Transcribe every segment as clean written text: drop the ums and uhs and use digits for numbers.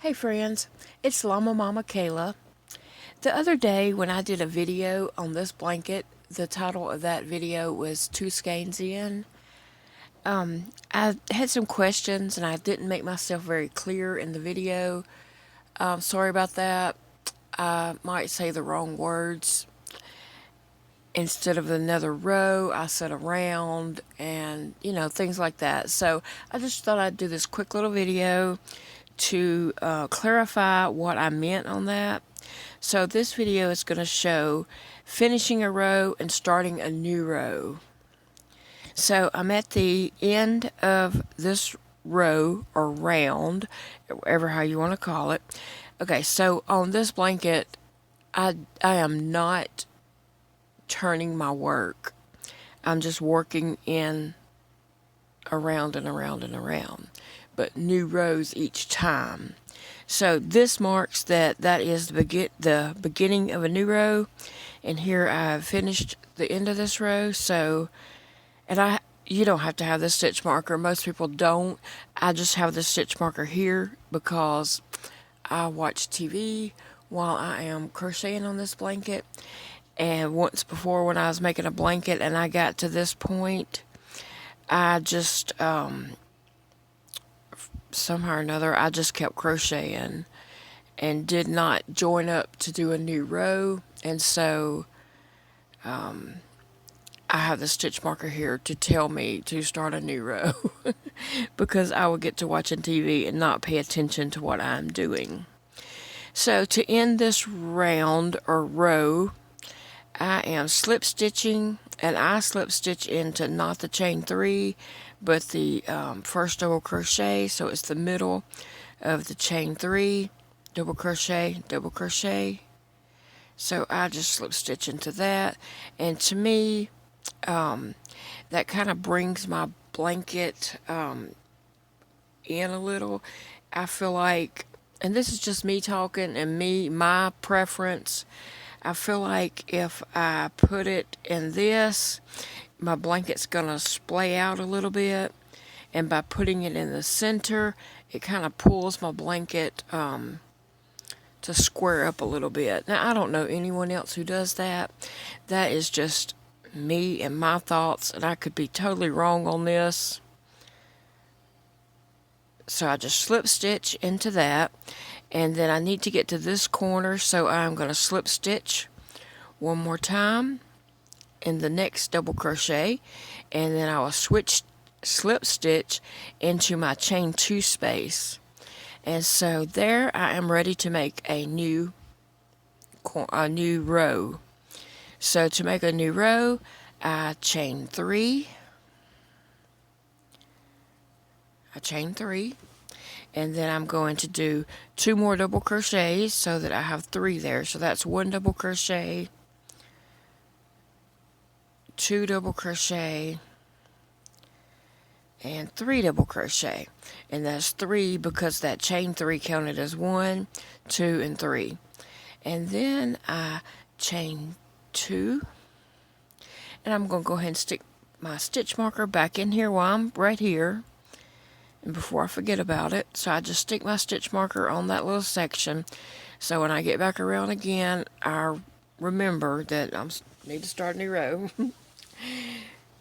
Hey friends, it's LlamaMamaKayla. The other day when I did a video on this blanket, the title of that video was Two Skeins In. I had some questions and I didn't make myself very clear in the video. Sorry about that. I might say the wrong words. Instead of another row, I said around and, things like that. So I just thought I'd do this quick little video to clarify what I meant on that. So this video is going to show finishing a row and starting a new row. So I'm at the end of this row or round, whatever how you want to call it. Okay, so on this blanket, I am not turning my work. I'm just working in around and around and around, but new rows each time. So this marks that is the beginning of a new row, and here I've finished the end of this row. So, and you don't have to have the stitch marker. Most people don't. I just have the stitch marker here because I watch TV while I am crocheting on this blanket. And once before when I was making a blanket and I got to this point, I just somehow or another, I just kept crocheting and did not join up to do a new row. And so I have the stitch marker here to tell me to start a new row because I will get to watching TV and not pay attention to what I'm doing. So to end this round or row, I am slip stitching, and I slip stitch into not the chain 3 but the first double crochet, so it's the middle of the chain 3, double crochet. So I just slip stitch into that, and to me that kind of brings my blanket in a little. I feel like, and this is just me talking and my preference, I feel like if I put it in this, my blanket's going to splay out a little bit. And by putting it in the center, it kind of pulls my blanket to square up a little bit. Now, I don't know anyone else who does that. That is just me and my thoughts, and I could be totally wrong on this. So I just slip stitch into that. And then I need to get to this corner, so I'm going to slip stitch one more time in the next double crochet, and then I will slip stitch into my chain 2 space. And so there I am ready to make a new row. So to make a new row, I chain 3, and then I'm going to do 2 more double crochets so that I have 3 there. So that's 1 double crochet, 2 double crochet, and 3 double crochet. And that's 3 because that chain 3 counted as 1, 2, and 3. And then I chain 2, and I'm going to go ahead and stick my stitch marker back in here while I'm right here, and before I forget about it. So I just stick my stitch marker on that little section, so when I get back around again, I remember that I need to start a new row.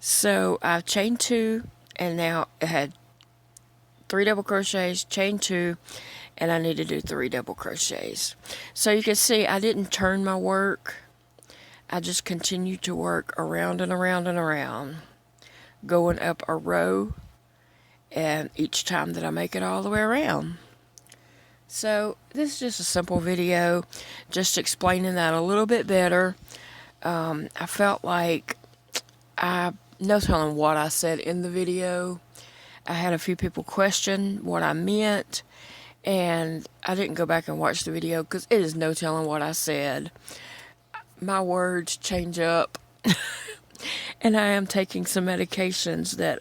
So I've chained 2, and now I had 3 double crochets, chain 2, and I need to do 3 double crochets. So you can see I didn't turn my work. I just continued to work around and around and around, going up a row, and each time that I make it all the way around. So this is just a simple video, just explaining that a little bit better. I felt like no telling what I said in the video. I had a few people question what I meant, and I didn't go back and watch the video because it is no telling what I said. My words change up, and I am taking some medications that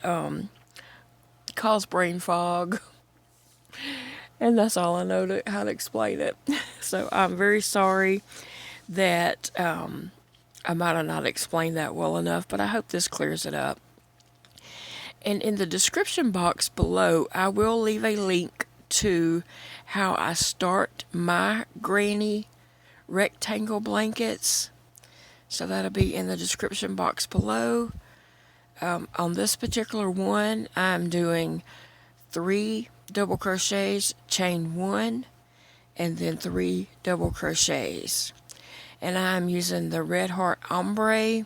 cause brain fog, and that's all I know how to explain it. So I'm very sorry that I might have not explained that well enough, but I hope this clears it up. And in the description box below, I will leave a link to how I start my granny rectangle blankets. So that'll be in the description box below. On this particular one, I'm doing 3 double crochets, chain 1, and then 3 double crochets. And I'm using the Red Heart Ombre.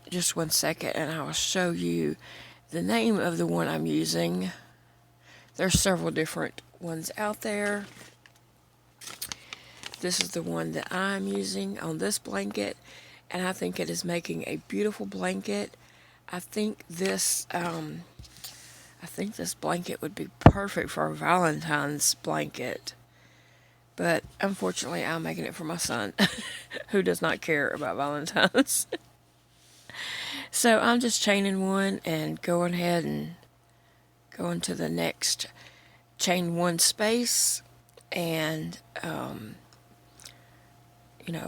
Just one second and I will show you the name of the one I'm using. There's several different ones out there. This is the one that I'm using on this blanket, and I think it is making a beautiful blanket. I think this blanket would be perfect for a Valentine's blanket. But unfortunately, I'm making it for my son, who does not care about Valentine's. So I'm just chaining one and going ahead and going to the next chain 1 space and,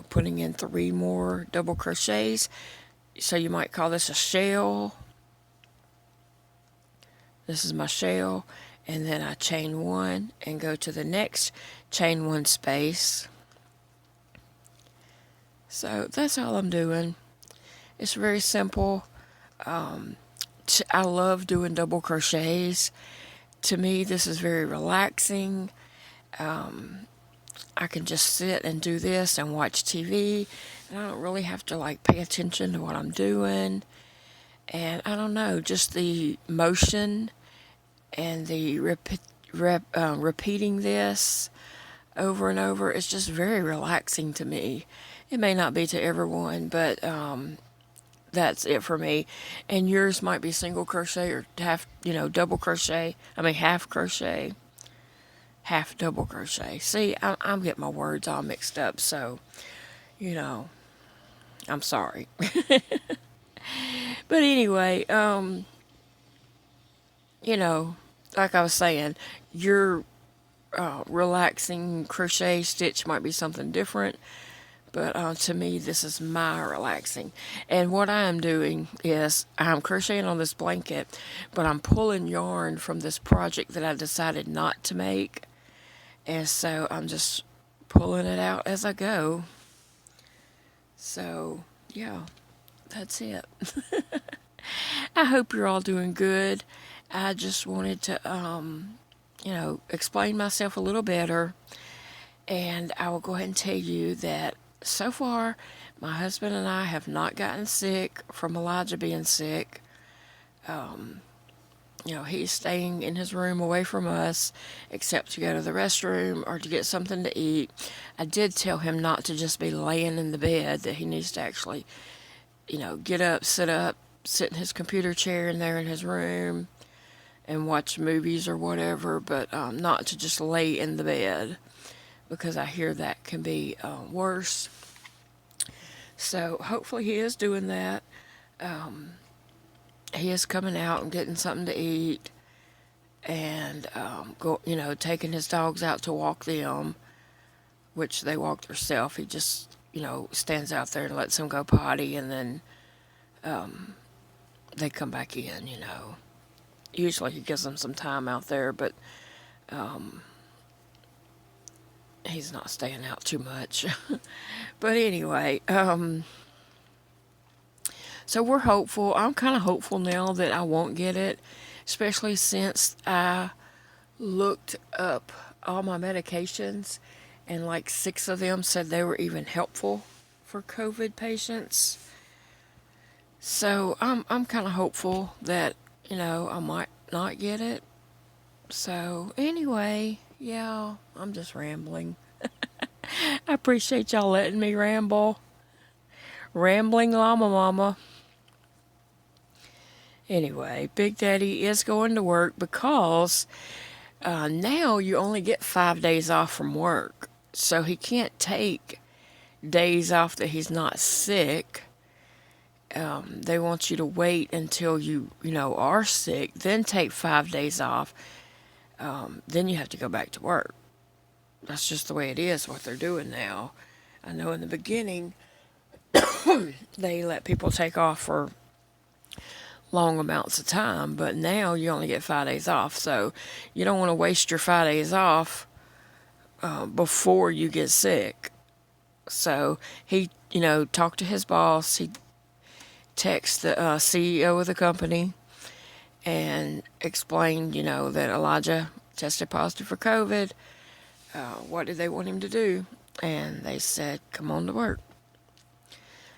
putting in 3 more double crochets. So you might call this a shell. This is my shell. And then I chain 1 and go to the next chain 1 space. So that's all I'm doing. It's very simple. I love doing double crochets. To me, this is very relaxing. I can just sit and do this and watch TV. And I don't really have to pay attention to what I'm doing. And I don't know, just the motion and the repeating this over and over, it's just very relaxing to me. It may not be to everyone, but that's it for me. And yours might be single crochet or double crochet. Half crochet, half double crochet. See, I'm getting my words all mixed up, so, I'm sorry. But anyway, like I was saying, your relaxing crochet stitch might be something different. But to me, this is my relaxing. And what I am doing is I'm crocheting on this blanket, but I'm pulling yarn from this project that I decided not to make. And so I'm just pulling it out as I go. So, yeah, that's it. I hope you're all doing good. I just wanted to, explain myself a little better. And I will go ahead and tell you that so far, my husband and I have not gotten sick from Elijah being sick. He's staying in his room away from us, except to go to the restroom or to get something to eat. I did tell him not to just be laying in the bed, that he needs to actually, get up, sit in his computer chair in there in his room and watch movies or whatever, but not to just lay in the bed, because I hear that can be worse. So hopefully he is doing that. He is coming out and getting something to eat, and taking his dogs out to walk them, which they walk themselves. He just stands out there and lets them go potty, and then they come back in. Usually he gives them some time out there, but he's not staying out too much. But anyway, so we're hopeful. I'm kind of hopeful now that I won't get it, especially since I looked up all my medications, and 6 of them said they were even helpful for COVID patients. So I'm kind of hopeful that, I might not get it. So anyway, yeah, I'm just rambling. I appreciate y'all letting me ramble. Rambling Llama Mama. Anyway, Big Daddy is going to work because now you only get 5 days off from work. So he can't take days off that he's not sick. They want you to wait until you are sick, then take 5 days off. Then you have to go back to work. That's just the way it is, what they're doing now. I know in the beginning, they let people take off for long amounts of time, but now you only get 5 days off. So you don't want to waste your 5 days off before you get sick. So he, talked to his boss. He texted the CEO of the company and explained, that Elijah tested positive for COVID. What did they want him to do? And they said, come on to work.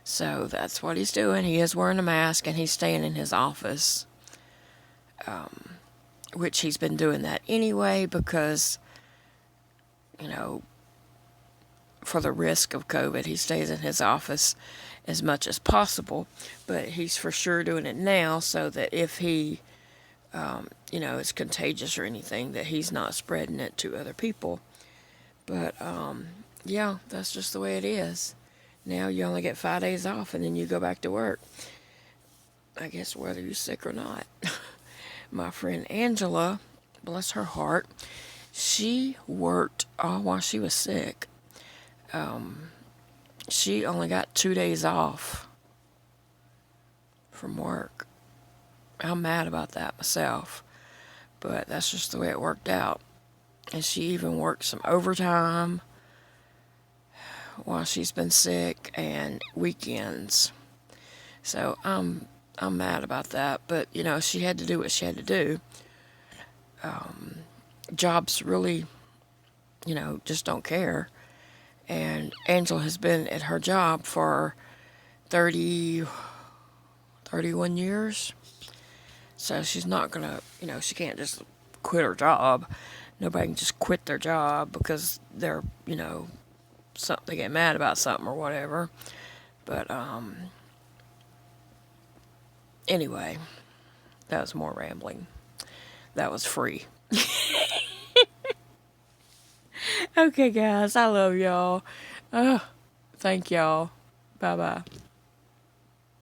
So that's what he's doing. He is wearing a mask and he's staying in his office, which he's been doing that anyway because, for the risk of COVID, he stays in his office as much as possible. But he's for sure doing it now so that if he, is contagious or anything, that he's not spreading it to other people. But, yeah, that's just the way it is. Now you only get 5 days off and then you go back to work. I guess whether you're sick or not. My friend Angela, bless her heart, she worked all while she was sick. She only got 2 days off from work. I'm mad about that myself, but that's just the way it worked out. And she even worked some overtime while she's been sick and weekends. So I'm mad about that, but she had to do what she had to do. Jobs really, just don't care. And Angela has been at her job for 31 years. So she's not gonna, she can't just quit her job. Nobody can just quit their job because they're, they get mad about something or whatever. But anyway, that was more rambling. That was free. Okay, guys, I love y'all. Thank y'all. Bye-bye.